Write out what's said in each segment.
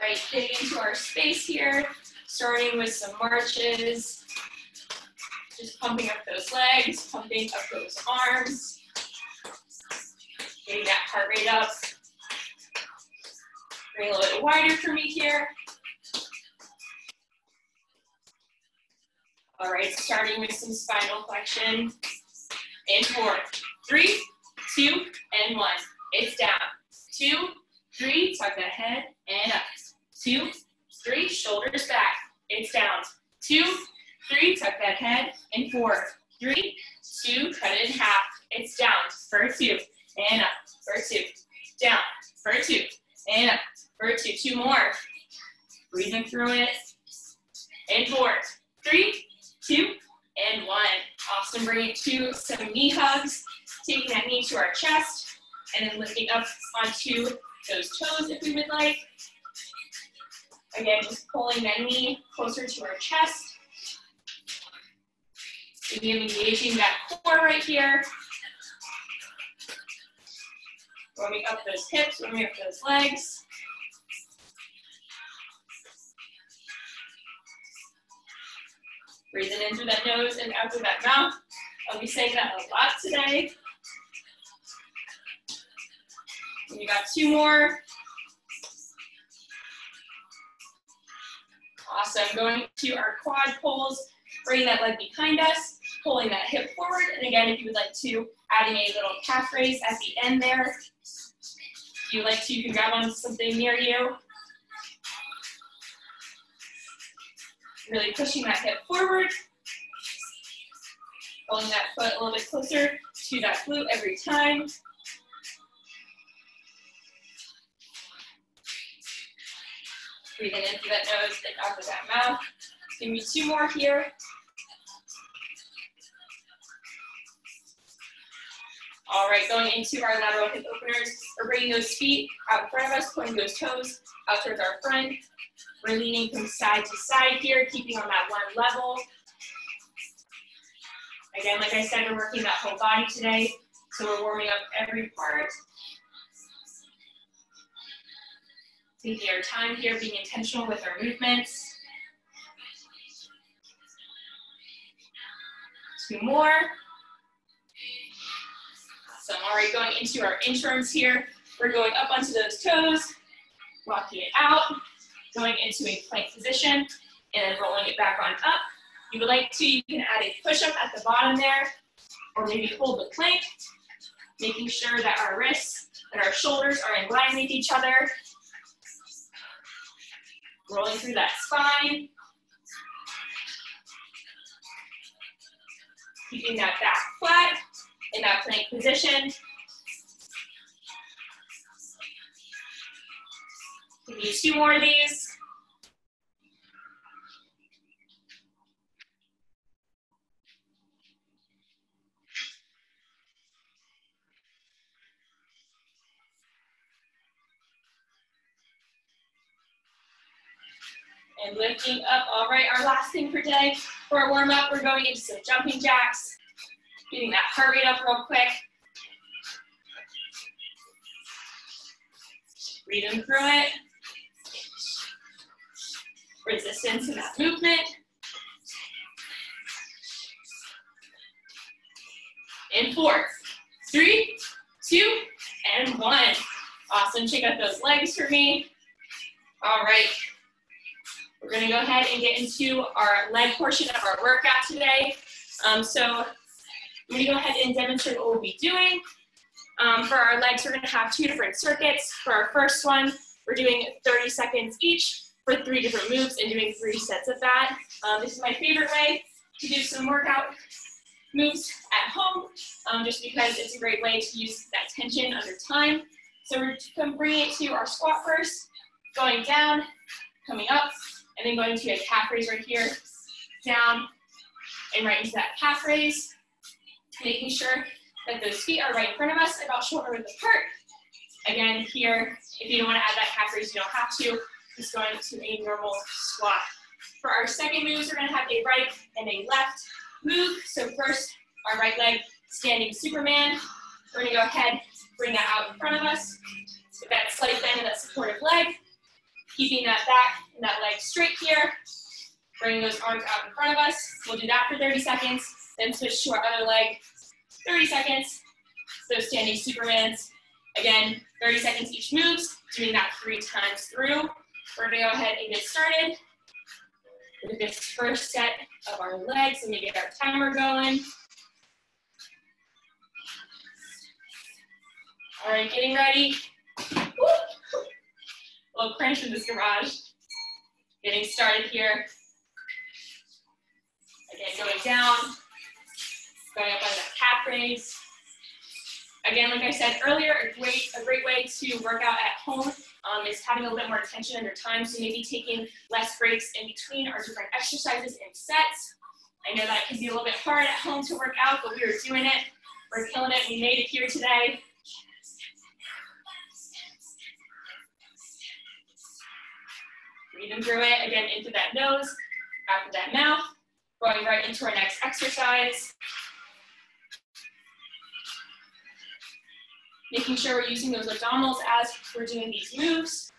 Right, getting into our space here, starting with some marches. Just pumping up those legs, pumping up those arms. Getting that heart rate up. Bring a little bit wider for me here. All right, starting with some spinal flexion. And 4, 3, 2, and 1. It's down. 2, 3, tuck that head, and up. 2, 3, shoulders back. It's down. 2, 3, tuck that head, and 4, 3, 2, cut it in half. It's down for 2, and up for 2, down for 2, and up for 2. 2 more. Breathing through it. And 4, 3, 2, and 1. Awesome. Bring it to some knee hugs. Taking that knee to our chest, and then lifting up onto those toes if we would like. Again, just pulling that knee closer to our chest. Again, engaging that core right here. Warming up those hips, warming up those legs. Breathing in through that nose and out through that mouth. I'll be saying that a lot today. And we got 2 more. Awesome. Going to our quad pulls, bringing that leg behind us, pulling that hip forward. And again, if you would like to, adding a little calf raise at the end there. If you like to, you can grab onto something near you. Really pushing that hip forward. Pulling that foot a little bit closer to that glute every time. Breathing in through that nose and out through that mouth. Give me 2 more here. All right, going into our lateral hip openers. We're bringing those feet out in front of us, pointing those toes out towards our front. We're leaning from side to side here, keeping on that one level. Again, like I said, we're working that whole body today, so we're warming up every part. Taking our time here, being intentional with our movements. 2 more. Awesome. All right, going into our inchworms here. We're going up onto those toes, walking it out, going into a plank position, and then rolling it back on up. If you would like to, you can add a push-up at the bottom there, or maybe hold the plank, making sure that our wrists and our shoulders are in line with each other. Rolling through that spine. Keeping that back flat in that plank position. Give me 2 more of these. And lifting up. All right, our last thing for today, for our warm up, we're going into some jumping jacks. Getting that heart rate up real quick. Breathing through it. Resistance in that movement. And 4, 3, 2, and 1. Awesome, check out those legs for me. All right. We're gonna go ahead and get into our leg portion of our workout today. So I'm gonna go ahead and demonstrate what we'll be doing. For our legs, we're gonna have 2 different circuits. For our first one, we're doing 30 seconds each for 3 different moves and doing 3 sets of that. This is my favorite way to do some workout moves at home, just because it's a great way to use that tension under time. So we're gonna bring it to our squat first, going down, coming up, and then going to a calf raise right here, down, and right into that calf raise. Making sure that those feet are right in front of us, about shoulder width apart. Again, here, if you don't want to add that calf raise, you don't have to. Just going to a normal squat. For our second moves, we're going to have a right and a left move. So first, our right leg, standing Superman. We're going to go ahead, bring that out in front of us. With that slight bend in that supportive leg. Keeping that back and that leg straight here. Bringing those arms out in front of us. We'll do that for 30 seconds, then switch to our other leg. 30 seconds, those standing Supermans. Again, 30 seconds each moves, doing that 3 times through. We're gonna go ahead and get started with this first set of our legs. Let me get our timer going. All right, getting ready. Woo! A little crunch in this garage. Getting started here. Again, going down, going up on that calf raise. Again, like I said earlier, a great way to work out at home is having a little bit more attention under time, so maybe taking less breaks in between our different exercises and sets. I know that can be a little bit hard at home to work out, but we are doing it. We're killing it. We made it here today. Breathing through it, again, into that nose, out of that mouth. Going right into our next exercise. Making sure we're using those abdominals as we're doing these moves.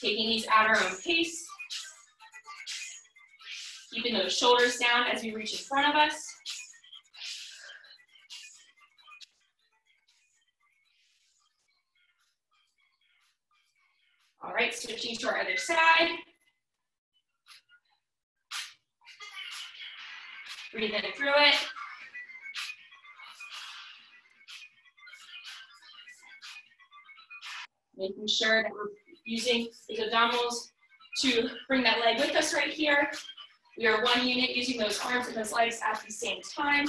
Taking these at our own pace. Keeping those shoulders down as we reach in front of us. All right, switching to our other side. Breathing through it. Making sure that we're using these abdominals to bring that leg with us right here. We are one unit using those arms and those legs at the same time.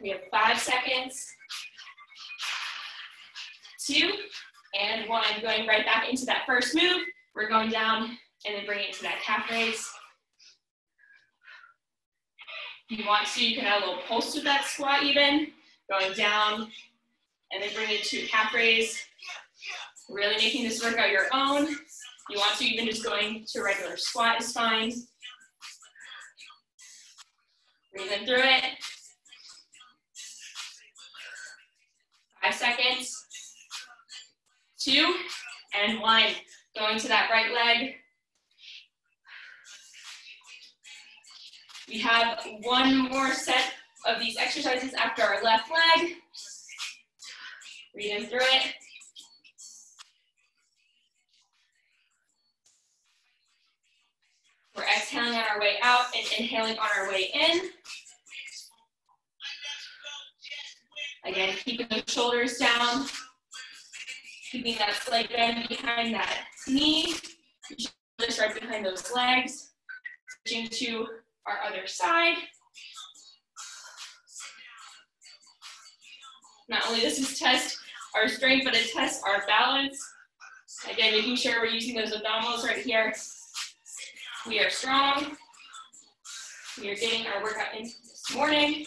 We have 5 seconds. 2 and 1. Going right back into that first move. We're going down and then bring it into that calf raise. If you want to, you can add a little pulse with that squat even. Going down and then bring it to calf raise. Really making this workout your own. You want to, even just going to a regular squat is fine. Breathing through it. 5 seconds. 2 and 1. Going to that right leg. We have one more set of these exercises after our left leg. Breathing through it. We're exhaling on our way out and inhaling on our way in. Again, keeping the shoulders down. Keeping that slight bend behind that knee. Shoulders right behind those legs. Switching to our other side. Not only does this test our strength, but it tests our balance. Again, making sure we're using those abdominals right here. We are strong. We are getting our workout in this morning.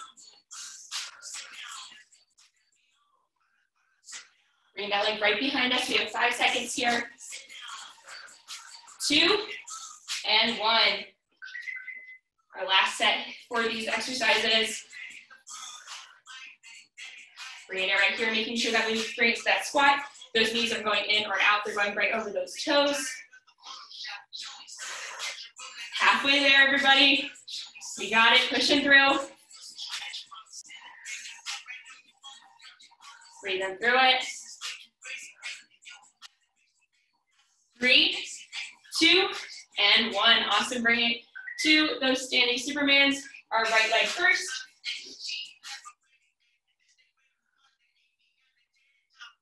Bring that leg right behind us. We have 5 seconds here. 2 and 1. Our last set for these exercises. Bringing it right here, making sure that we bring it to that squat. Those knees are going in or out. They're going right over those toes. Halfway there, everybody. We got it, pushing through. Breathing through it. 3, 2, and 1. Awesome, bring it to those standing Supermans. Our right leg first.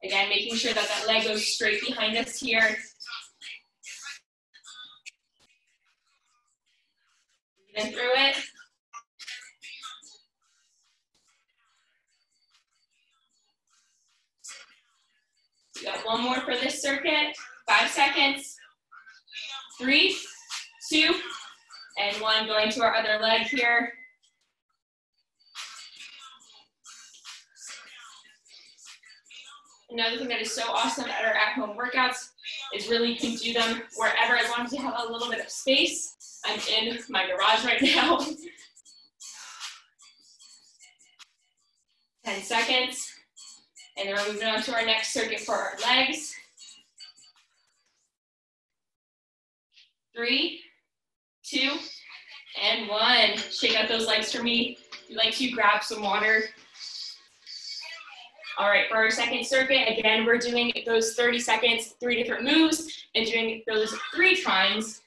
Again, making sure that that leg goes straight behind us here. Breathing through it. We got one more for this circuit. 5 seconds. 3, 2, and 1. Going to our other leg here. Another thing that is so awesome at our at-home workouts is really you can do them wherever, as long as you have a little bit of space. I'm in my garage right now. 10 seconds. And then we're moving on to our next circuit for our legs. 3, 2, and 1. Shake out those legs for me. If you'd like to grab some water. All right, for our second circuit, again, we're doing those 30 seconds, 3 different moves, and doing those 3 times.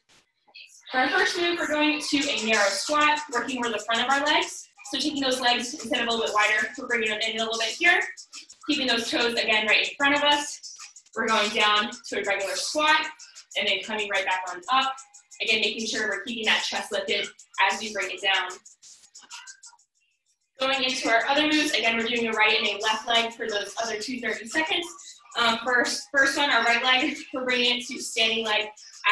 For our first move, we're going to a narrow squat, working over the front of our legs. So taking those legs, instead of a little bit wider, we're bringing them in a little bit here. Keeping those toes, again, right in front of us. We're going down to a regular squat, and then coming right back on up. Again, making sure we're keeping that chest lifted as we bring it down. Going into our other moves, again, we're doing a right and a left leg for those other 2 30 seconds. First one, our right leg, we're bringing it to standing leg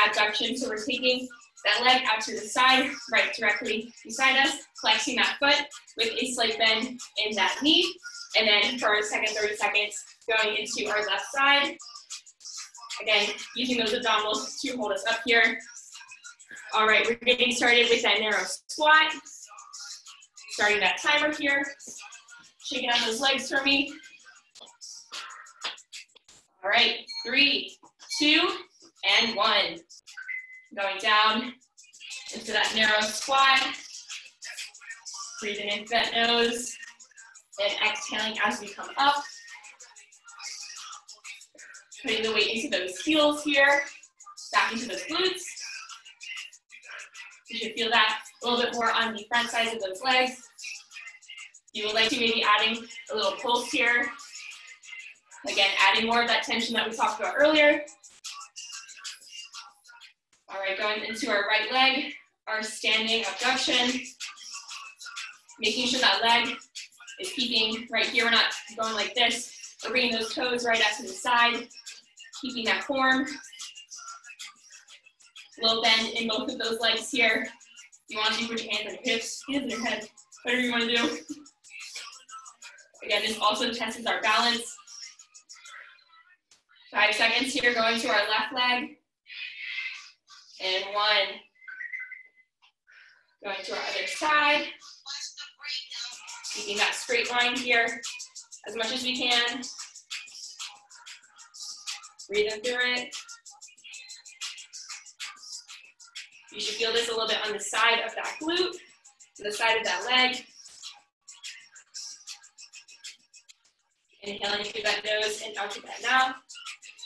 abduction. So we're taking that leg out to the side, right directly beside us, flexing that foot with a slight bend in that knee. And then for our second 30 seconds, going into our left side. Again, using those abdominals to hold us up here. All right, we're getting started with that narrow squat. Starting that timer here. Shaking out those legs for me. All right, 3, 2, and 1. Going down into that narrow squat. Breathing into that nose. And exhaling as we come up. Putting the weight into those heels here. Back into those glutes. You should feel that a little bit more on the front sides of those legs. You would like to maybe adding a little pulse here. Again, adding more of that tension that we talked about earlier. All right, going into our right leg, our standing abduction. Making sure that leg is keeping right here. We're not going like this. We're bringing those toes right out to the side. Keeping that form. Little bend in both of those legs here. If you want to, put your hands on your hips, hands on your head, whatever you want to do. Again, this also tests our balance. 5 seconds here, going to our left leg. And 1. Going to our other side. Keeping that straight line here as much as we can. Breathing through it. You should feel this a little bit on the side of that glute, to the side of that leg. Inhaling through that nose and out through that mouth.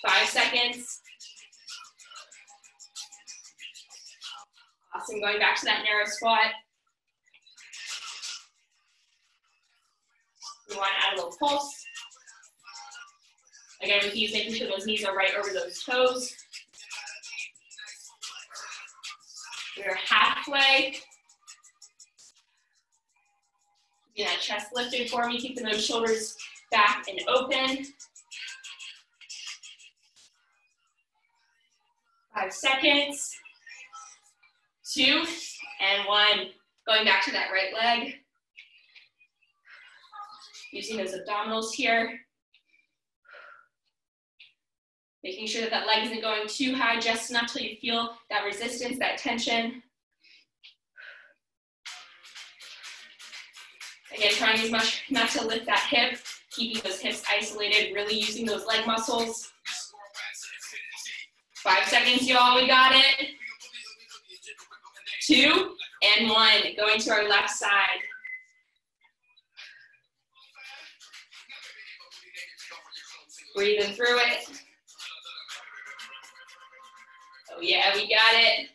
5 seconds. Awesome, going back to that narrow squat. We want to add a little pulse. Again, with these, making sure those knees are right over those toes. We're halfway. Keeping that chest lifted for me, keeping those shoulders back and open. 5 seconds. 2, and 1. Going back to that right leg. Using those abdominals here. Making sure that that leg isn't going too high, just enough till you feel that resistance, that tension. Again, trying as much not to lift that hip, keeping those hips isolated, really using those leg muscles. 5 seconds, y'all, we got it. 2, and 1, going to our left side. Breathing through it. Oh yeah, we got it.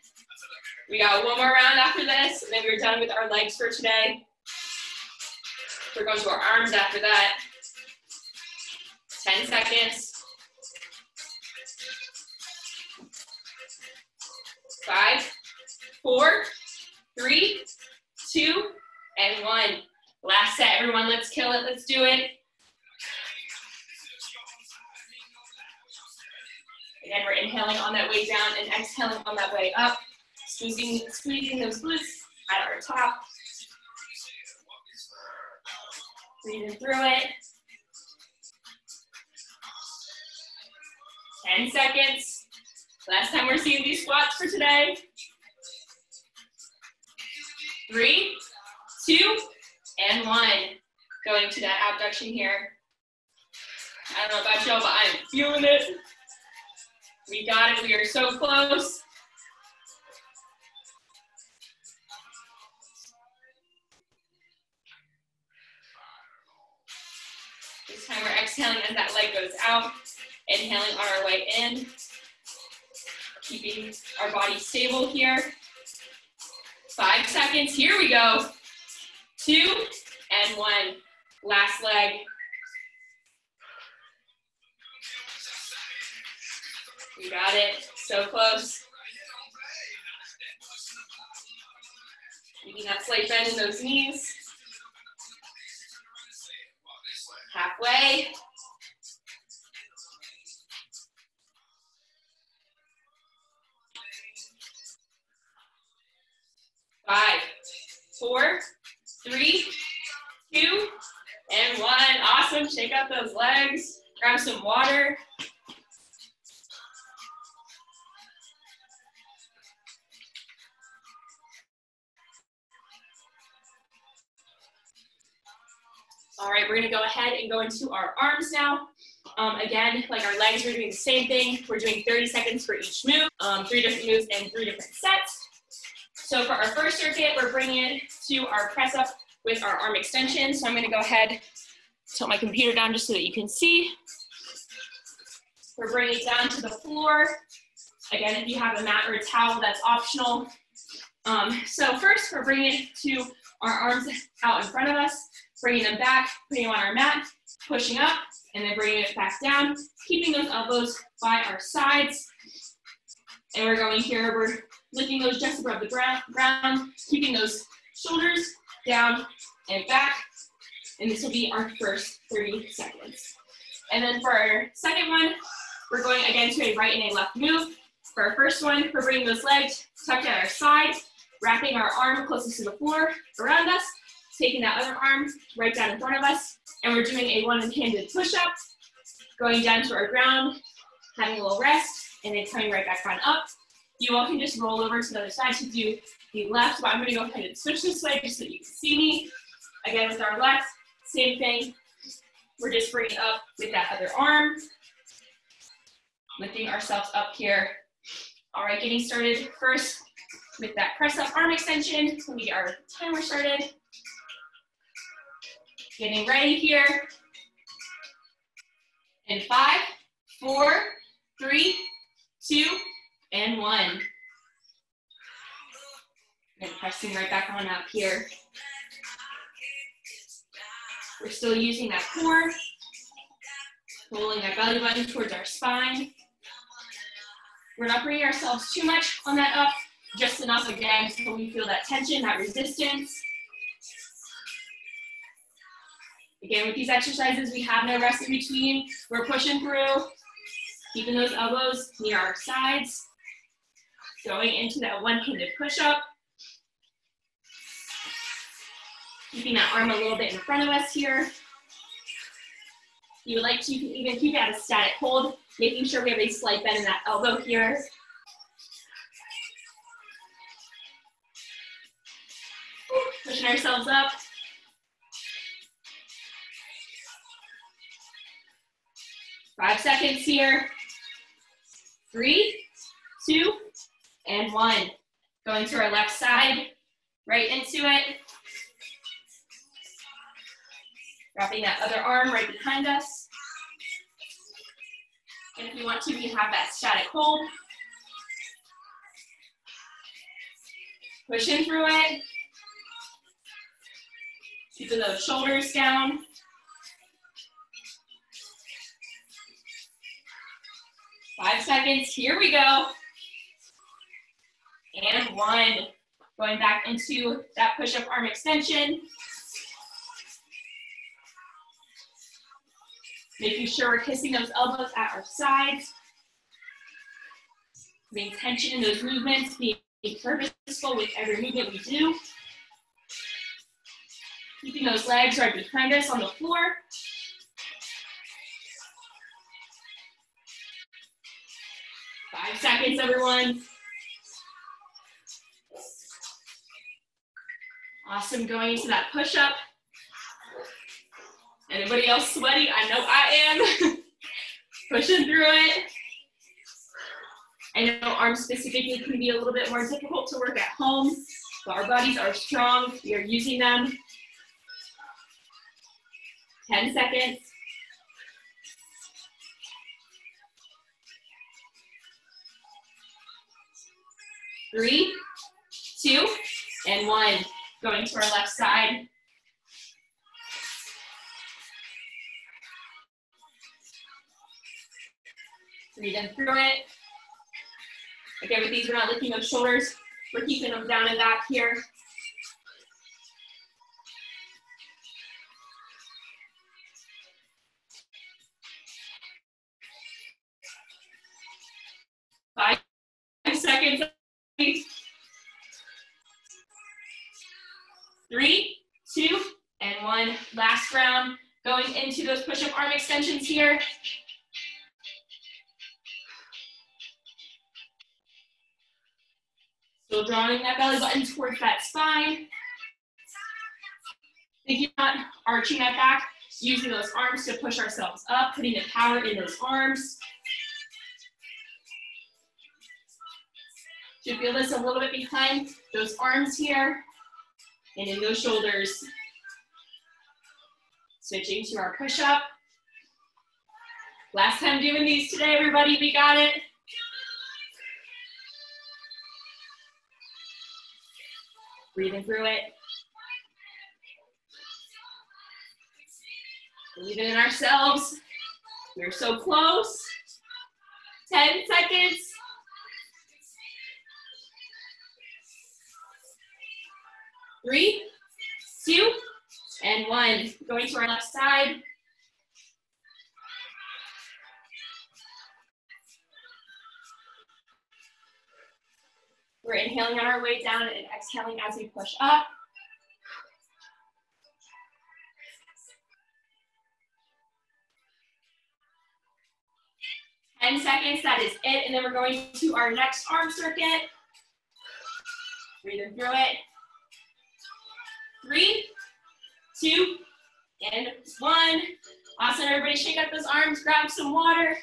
We got one more round after this, and then we're done with our legs for today. We're going to our arms after that. 10 seconds. 5, 4, 3, 2, and 1. Last set, everyone, let's kill it, let's do it. Again, we're inhaling on that way down and exhaling on that way up. Squeezing those glutes at our top. Breathing through it. 10 seconds. Last time we're seeing these squats for today. 3, 2, and 1. Going to that abduction here. I don't know about y'all, but I'm feeling it. We got it. We are so close. This time we're exhaling as that leg goes out, inhaling on our way in, keeping our body stable here. 5 seconds, here we go. 2 and 1, last leg. You got it, so close. Keeping that slight bend in those knees. Halfway. 5, 4, 3, 2, and 1. Awesome, shake out those legs, grab some water. All right, we're gonna go ahead and go into our arms now. Again, like our legs, we're doing the same thing. We're doing 30 seconds for each move, 3 different moves and 3 different sets. So for our first circuit, we're bringing it to our press up with our arm extension. So I'm gonna go ahead, tilt my computer down just so that you can see. We're bringing it down to the floor. Again, if you have a mat or a towel, that's optional. So first, we're bringing it to our arms out in front of us, bringing them back, putting them on our mat, pushing up, and then bringing it back down, keeping those elbows by our sides. And we're going here, we're lifting those just above the ground, keeping those shoulders down and back. And this will be our first 30 seconds. And then for our second one, we're going again to a right and a left move. For our first one, we're bringing those legs tucked at our side, wrapping our arm closest to the floor around us, taking that other arm right down in front of us, and we're doing a one-handed push-up, going down to our ground, having a little rest, and then coming right back on up. You all can just roll over to the other side to do the left, but I'm gonna go ahead and switch this way just so that you can see me. Again, with our left, same thing. We're just bringing up with that other arm, lifting ourselves up here. All right, getting started first with that press up arm extension. Let me get our timer started. Getting ready here. In 5, 4, 3, 2, and 1. And pressing right back on up here. We're still using that core, pulling that belly button towards our spine. We're not bringing ourselves too much on that up, just enough again so we feel that tension, that resistance. Again, with these exercises, we have no rest in between. We're pushing through, keeping those elbows near our sides, going into that one-handed push-up. Keeping that arm a little bit in front of us here. If you would like to, you can even keep it at a static hold, making sure we have a slight bend in that elbow here. Pushing ourselves up. Five seconds here. 3, 2, and 1. Going to our left side, right into it. Wrapping that other arm right behind us. And if you want to, you can have that static hold. Pushing through it. Keeping those shoulders down. Five seconds, here we go. And 1. Going back into that push-up arm extension. Making sure we're kissing those elbows at our sides. Putting tension in those movements, being purposeful with every movement we do. Keeping those legs right behind us on the floor. Five seconds, everyone. Awesome, going into that push-up. Anybody else sweaty? I know I am. Pushing through it. I know arms specifically can be a little bit more difficult to work at home, but our bodies are strong. We are using them. 10 seconds. 3, 2, and 1. Going to our left side. Breathe in through it. Again, with these, we're not lifting those shoulders. We're keeping them down and back here. Five seconds. 3, 2, and 1. Last round. Going into those push-up arm extensions here. Still drawing that belly button towards that spine. Thinking about arching that back, using those arms to push ourselves up, putting the power in those arms. Should feel this a little bit behind those arms here and in those shoulders. Switching to our push-up. Last time doing these today, everybody, we got it. Breathing through it. Believing in ourselves. We're so close. 10 seconds. 3, 2, and 1. Going to our left side. We're inhaling on our way down and exhaling as we push up. Ten seconds, that is it. And then we're going to our next arm circuit. Breathing through it. 3, 2, and 1. Awesome, everybody shake up those arms, grab some water.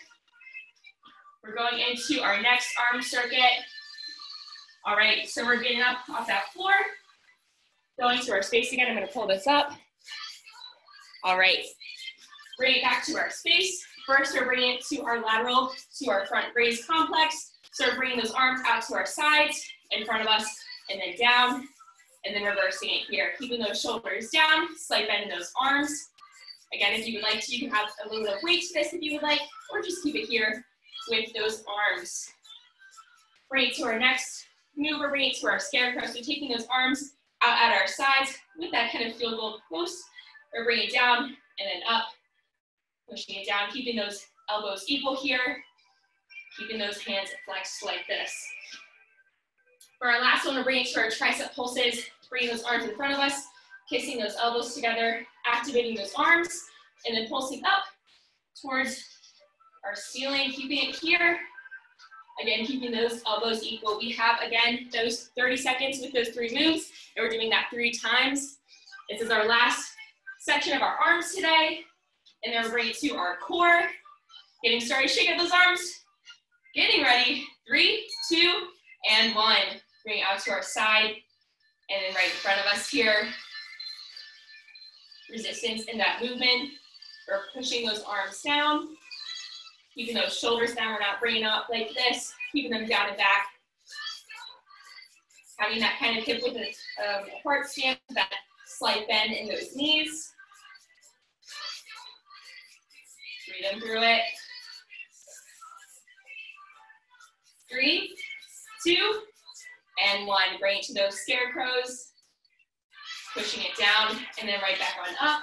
We're going into our next arm circuit. All right, so we're getting up off that floor, going to our space again. I'm gonna pull this up. All right, bring it back to our space. First, we're bringing it to our lateral, to our front raise complex. So we're bringing those arms out to our sides, in front of us, and then down, and then reversing it here. Keeping those shoulders down, slight bend in those arms. Again, if you would like to, you can add a little bit of weight to this if you would like, or just keep it here with those arms. Bring it to our next move, we're bringing it to our scarecrow. So taking those arms out at our sides with that kind of field goal post. We're bringing it down and then up, pushing it down, keeping those elbows equal here, keeping those hands flexed like this. For our last one, we're bringing it to our tricep pulses, bringing those arms in front of us, kissing those elbows together, activating those arms, and then pulsing up towards our ceiling, keeping it here. Again, keeping those elbows equal. We have, again, those 30 seconds with those 3 moves, and we're doing that 3 times. This is our last section of our arms today, and then we're bringing it to our core. Getting started, shake up those arms. Getting ready, 3, 2, and 1. Bring it out to our side, and then right in front of us here. Resistance in that movement. We're pushing those arms down. Keeping those shoulders down, we're not bringing up like this, keeping them down and back. Having that kind of hip width apart stance, that slight bend in those knees. Breathing through it. 3, 2, and 1. Bring it to those scarecrows. Pushing it down, and then right back on up.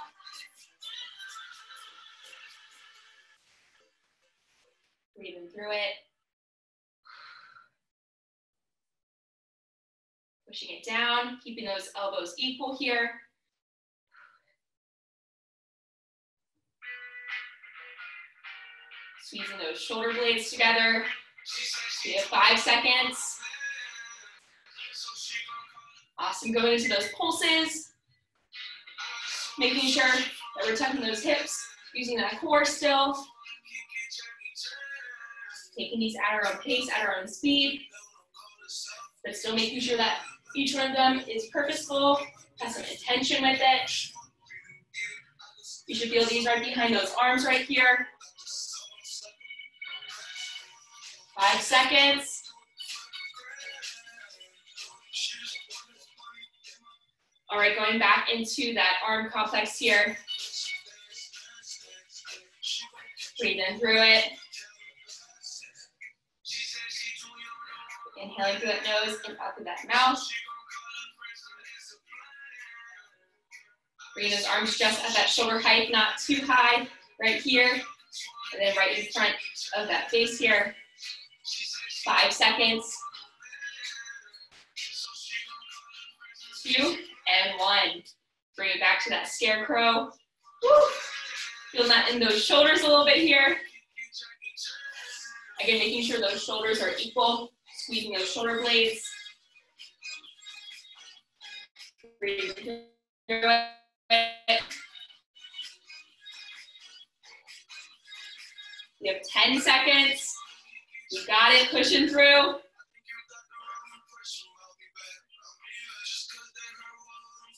Breathing through it. Pushing it down, keeping those elbows equal here. Squeezing those shoulder blades together. We have 5 seconds. Awesome, going into those pulses. Making sure that we're tucking those hips, using that core still. Taking these at our own pace, at our own speed, but still making sure that each one of them is purposeful, has some intention with it. You should feel these right behind those arms right here. 5 seconds. All right, going back into that arm complex here. Breathe in through it. Inhaling through that nose and out through that mouth. Bring those arms just at that shoulder height, not too high, right here. And then right in front of that face here. 5 seconds. 2 and 1. Bring it back to that scarecrow. Woo. Feel that in those shoulders a little bit here. Again, making sure those shoulders are equal. Squeezing those shoulder blades. Breathe through it. You have 10 seconds. You got it, pushing through.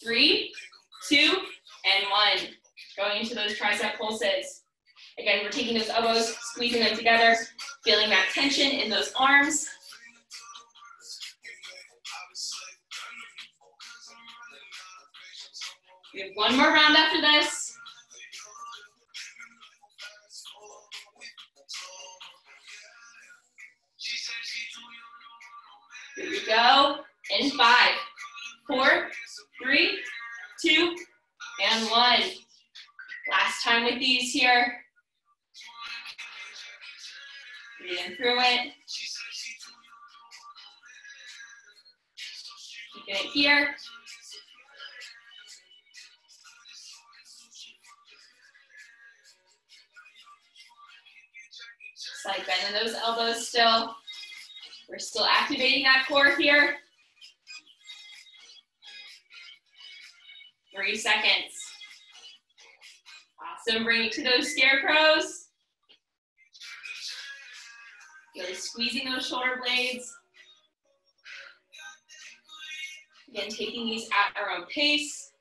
3, 2, and 1. Going into those tricep pulses. Again, we're taking those elbows, squeezing them together, feeling that tension in those arms. We have one more round after this. Here we go. In 5, 4, 3, 2, and 1. Last time with these here. Breathe in through it. Keeping it here. Slight bend in those elbows still. We're still activating that core here. 3 seconds. Awesome, bring it to those scarecrows. Really squeezing those shoulder blades. Again, taking these at our own pace.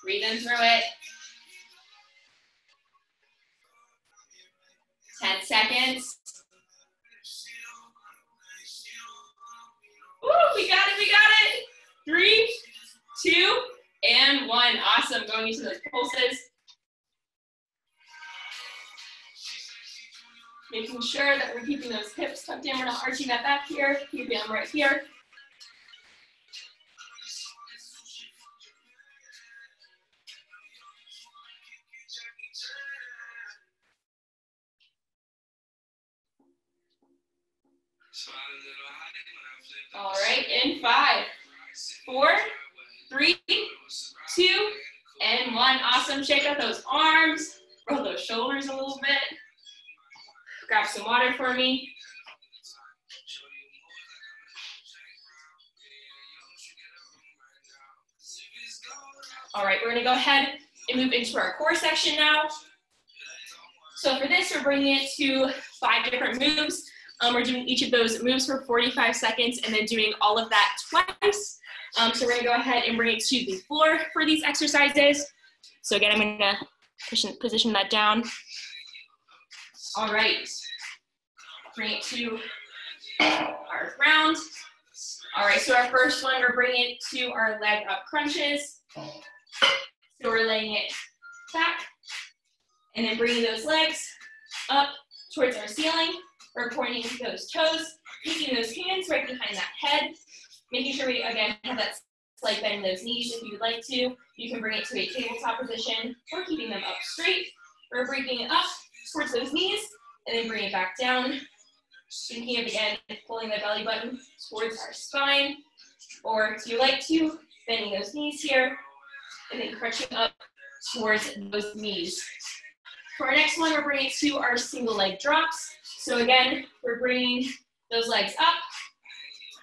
Breathe in through it. 10 seconds. Woo, we got it, we got it. 3, 2, and 1. Awesome, going into those pulses. Making sure that we're keeping those hips tucked in. We're not arching that back here. Keeping them right here. All right, in 5, 4, 3, 2, and 1. Awesome, shake out those arms. Roll those shoulders a little bit. Grab some water for me. All right, we're gonna go ahead and move into our core section now. So for this, we're bringing it to 5 different moves. We're doing each of those moves for 45 seconds and then doing all of that twice. So we're gonna go ahead and bring it to the floor for these exercises. So again, I'm gonna position that down. All right, bring it to our ground. All right, so our first one, we're bringing it to our leg up crunches. So we're laying it back and then bringing those legs up towards our ceiling. We're pointing those toes, taking those hands right behind that head, making sure we, again, have that slight bend in those knees if you would like to. You can bring it to a tabletop position or keeping them up straight. We're bringing it up towards those knees and then bring it back down. Thinking of, again, pulling the belly button towards our spine, or if you like to, bending those knees here and then crunching up towards those knees. For our next one, we're bringing it to our single leg drops. So again, we're bringing those legs up,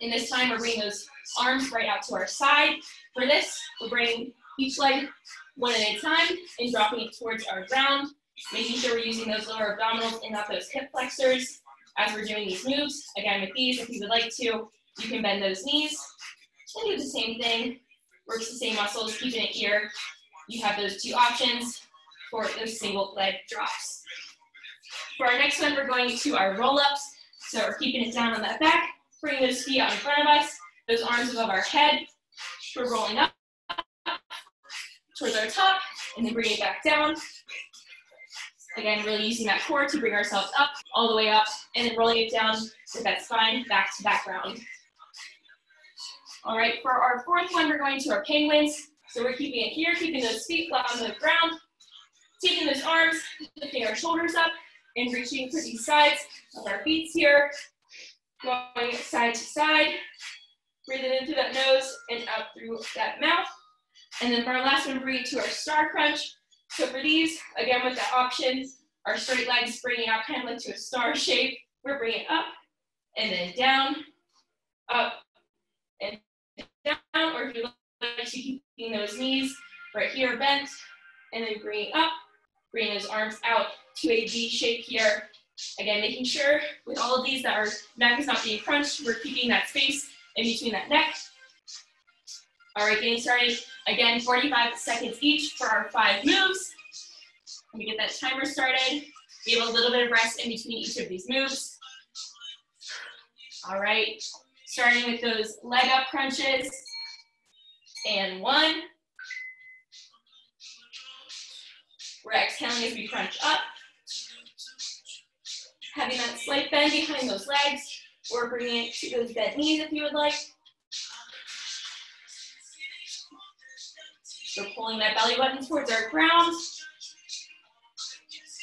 and this time we're bringing those arms right out to our side. For this, we're bringing each leg one at a time and dropping it towards our ground. Making sure we're using those lower abdominals and not those hip flexors as we're doing these moves. Again, with these, if you would like to, you can bend those knees and do the same thing. Works the same muscles, keeping it here. You have those two options for those single leg drops. For our next one, we're going to our roll-ups. So we're keeping it down on that back, bringing those feet out in front of us, those arms above our head. We're rolling up towards our top, and then bringing it back down. Again, really using that core to bring ourselves up, all the way up, and then rolling it down with that spine back to back round. All right, for our fourth one, we're going to our penguins. So we're keeping it here, keeping those feet flat on the ground, taking those arms, lifting our shoulders up, and reaching for these sides of our feet here, going side to side, breathing in through that nose and out through that mouth. And then for our last one, bring it to our star crunch. So for these, again, with that option, our straight legs bringing out kind of like to a star shape. We're bringing up and then down, up and down, or if you like to keeping those knees right here bent, and then bringing up, bringing those arms out to a V shape here. Again, making sure with all of these that our neck is not being crunched, we're keeping that space in between that neck. All right, getting started. Again, 45 seconds each for our 5 moves. Let me get that timer started. We have a little bit of rest in between each of these moves. All right, starting with those leg up crunches. And 1. We're exhaling as we crunch up. Having that slight bend behind those legs, or bringing it to those bent knees if you would like. So pulling that belly button towards our ground.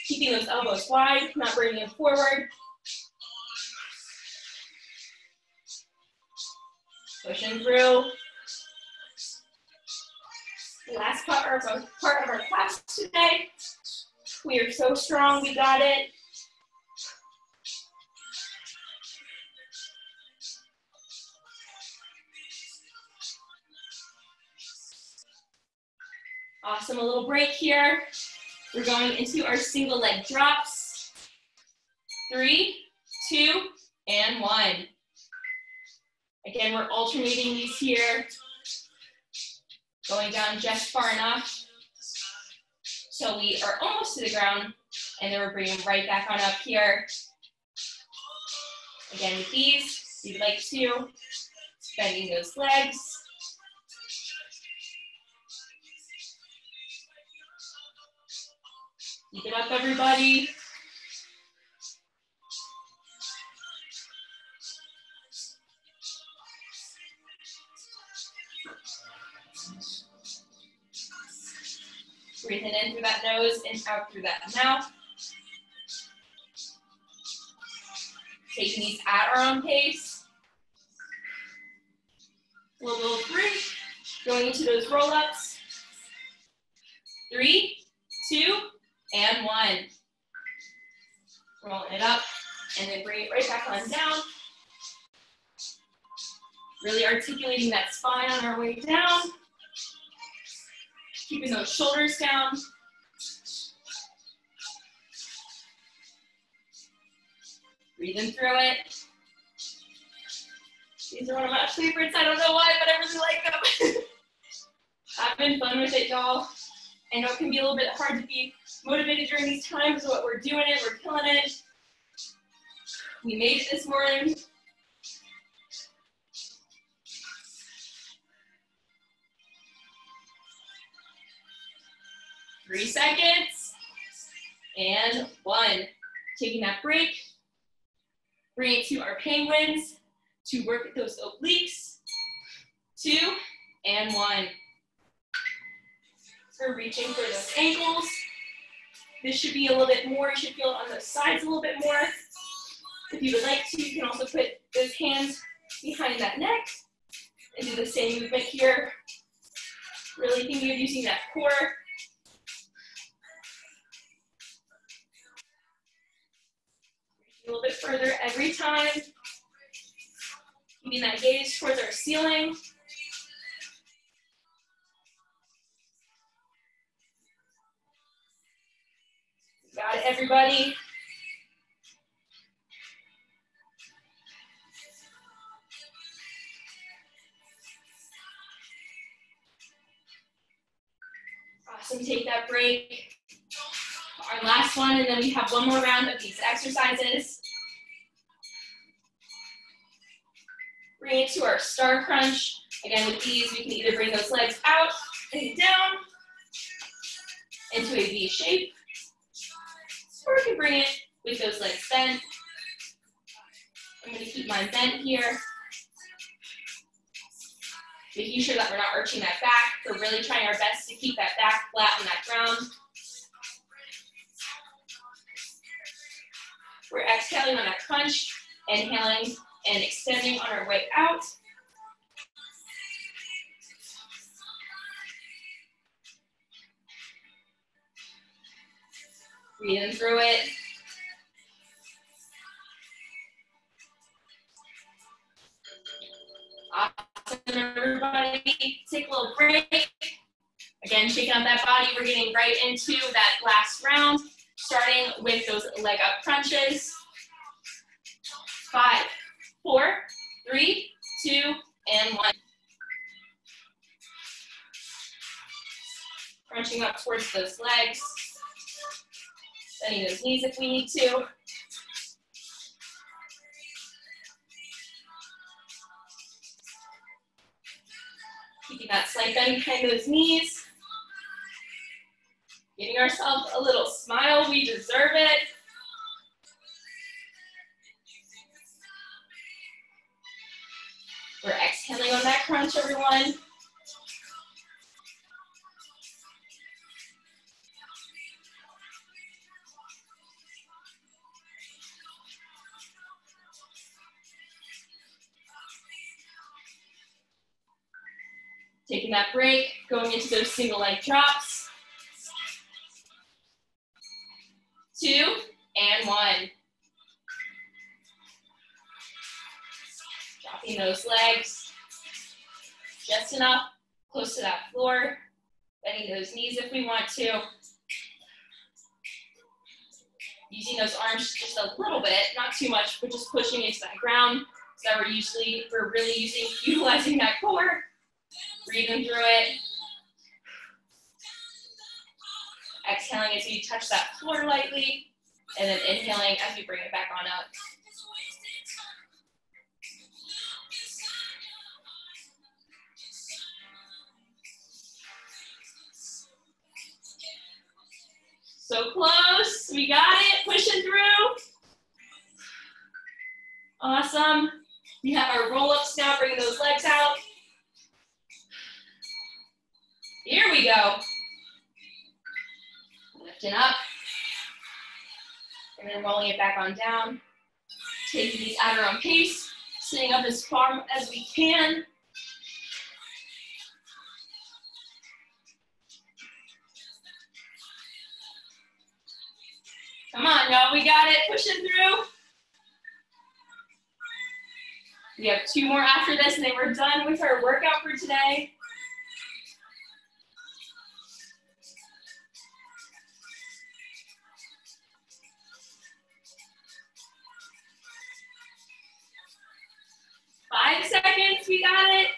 Keeping those elbows wide, not bringing them forward. Pushing through. Last part of our class today. We are so strong, we got it. Awesome, a little break here. We're going into our single leg drops. 3, 2, and 1. Again, we're alternating these here. Going down just far enough so we are almost to the ground, and then we're bringing them right back on up here. Again, with these, you'd like to, bending those legs. Keep it up, everybody. Breathing in through that nose and out through that mouth. Taking these at our own pace. A little break. Going into those roll-ups. 3, 2, and 1. Rolling it up, and then bring it right back on down. Really articulating that spine on our way down. Keeping those shoulders down. Breathing through it. These are one of my favorites. I don't know why, but I really like them. Having fun with it, y'all. I know it can be a little bit hard to be motivated during these times, but we're doing it, we're killing it. We made it this morning. Three seconds, and 1. Taking that break, bring it to our penguins to work with those obliques. 2, and 1. We're reaching for those ankles. This should be a little bit more, you should feel it on those sides a little bit more. If you would like to, you can also put those hands behind that neck and do the same movement here. Really thinking of using that core. A little bit further every time. Keeping that gaze towards our ceiling. everybody. Awesome, take that break. Our last one, and then we have one more round of these exercises. Bring it to our star crunch. Again, with these, we can either bring those legs out and down into a V shape, or we can bring it with those legs bent. I'm going to keep mine bent here. Making sure that we're not arching that back. We're really trying our best to keep that back flat on that ground. We're exhaling on that crunch, inhaling and extending on our way out. Breathing through it. Awesome, everybody. Take a little break. Again, shaking out that body. We're getting right into that last round, starting with those leg up crunches. 5, 4, 3, 2, and 1. Crunching up towards those legs. Bending those knees if we need to. Keeping that slight bend behind those knees. Giving ourselves a little smile, we deserve it. We're exhaling on that crunch, everyone. Taking that break, going into those single leg drops. 2 and 1. Dropping those legs just enough, close to that floor. Bending those knees if we want to. Using those arms just a little bit, not too much, but just pushing into that ground. So that we're really utilizing that core. Breathing through it. Exhaling as you touch that floor lightly, and then inhaling as you bring it back on up. So close, we got it, pushing through. Awesome. We have our roll-ups now, bringing those legs out. Here we go. Lifting up. And then rolling it back on down. Taking these at our own pace. Sitting up as far as we can. Come on, y'all, we got it. Pushing through. We have 2 more after this, and then we're done with our workout for today. Five seconds, we got it.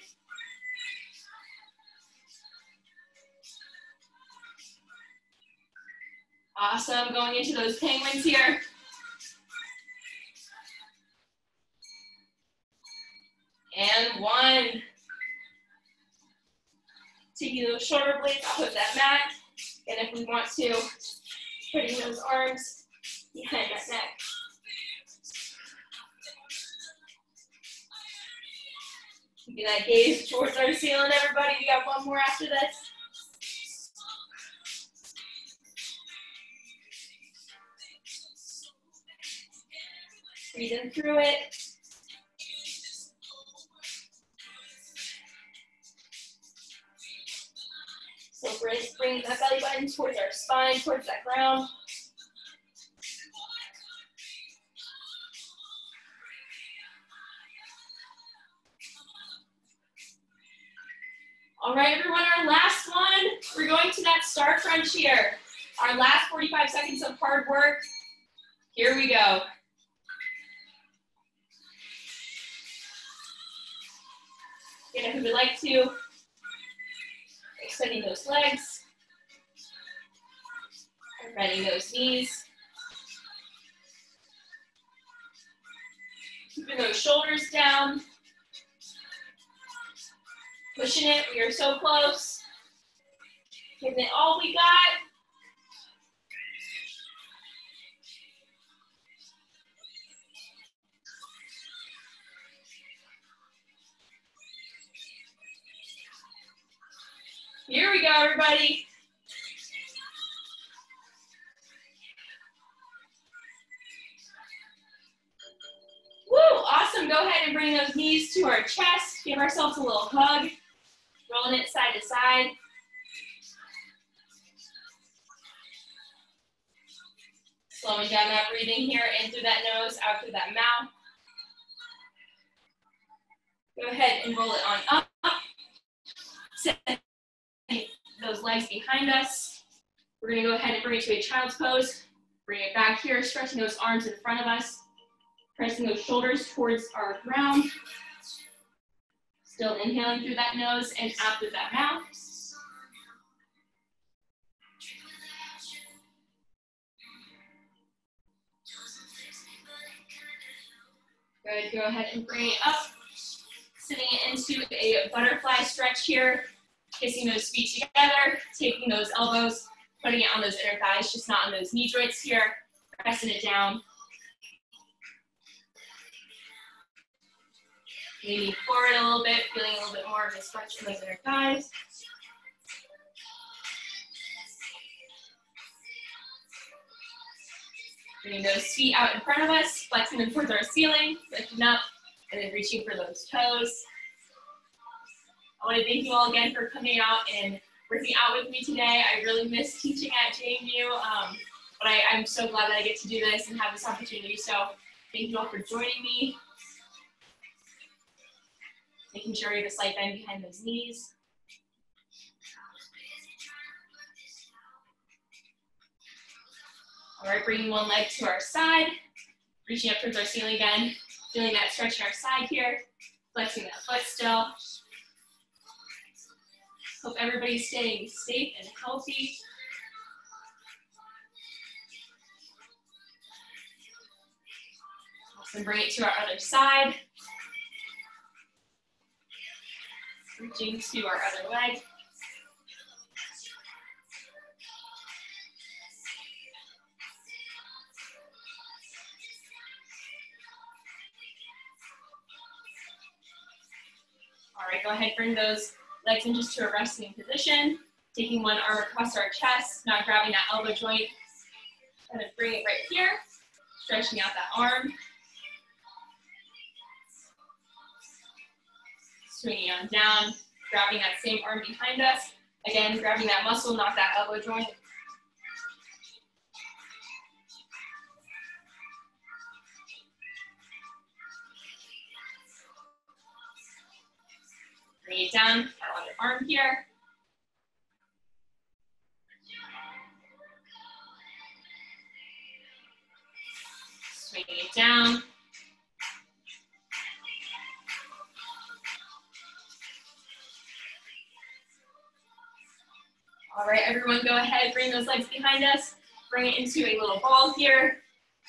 Awesome, going into those penguins here. And 1. Taking those shoulder blades off of that mat. And if we want to, putting those arms behind that neck. Keeping that gaze towards our ceiling, everybody. We got 1 more after this. Breathing through it. So bring that belly button towards our spine, towards that ground. All right, everyone, our last one. We're going to that star crunch here. Our last 45 45 seconds of hard work. Here we go. Again, if we would like to, extending those legs, and bending those knees. Keeping those shoulders down. Pushing it, we are so close. Giving it all we got. Here we go, everybody. Woo, awesome. Go ahead and bring those knees to our chest. Give ourselves a little hug. Rolling it side to side. Slowing down that breathing here, in through that nose, out through that mouth. Go ahead and roll it on up. Set those legs behind us. We're gonna go ahead and bring it to a child's pose. Bring it back here, stretching those arms in front of us. Pressing those shoulders towards our ground. Still inhaling through that nose and out through that mouth. Good, go ahead and bring it up. Sitting it into a butterfly stretch here. Kissing those feet together, taking those elbows, putting it on those inner thighs, just not on those knee joints here. Pressing it down. Leaning forward a little bit, feeling a little bit more of a stretch in those inner thighs. Bringing those feet out in front of us, flexing them towards our ceiling, lifting up, and then reaching for those toes. I want to thank you all again for coming out and working out with me today. I really miss teaching at JMU, but I'm so glad that I get to do this and have this opportunity. So thank you all for joining me. Making sure you have a slight bend behind those knees. All right, bringing one leg to our side, reaching up towards our ceiling again, feeling that stretch in our side here, flexing that foot still. Hope everybody's staying safe and healthy. Awesome, bring it to our other side. Reaching to our other leg. All right, go ahead, bring those legs in just to a resting position. Taking one arm across our chest, not grabbing that elbow joint. And then bring it right here, stretching out that arm. Swinging on down, grabbing that same arm behind us. Again, grabbing that muscle, not that elbow joint. Bring it down, our other arm here. Swinging it down. All right, everyone, go ahead, bring those legs behind us. Bring it into a little ball here.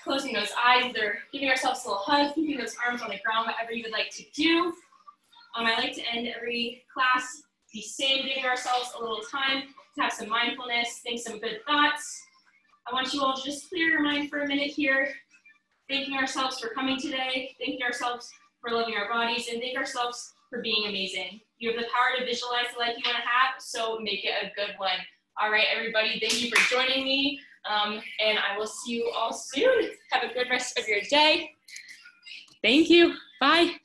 Closing those eyes, they're giving ourselves a little hug, keeping those arms on the ground, whatever you would like to do. I like to end every class the same, giving ourselves a little time to have some mindfulness, think some good thoughts. I want you all to just clear your mind for a minute here, thanking ourselves for coming today, thanking ourselves for loving our bodies, and thank ourselves for being amazing. You have the power to visualize the life you want to have, so make it a good one. All right, everybody, thank you for joining me, and I will see you all soon. Have a good rest of your day. Thank you. Bye.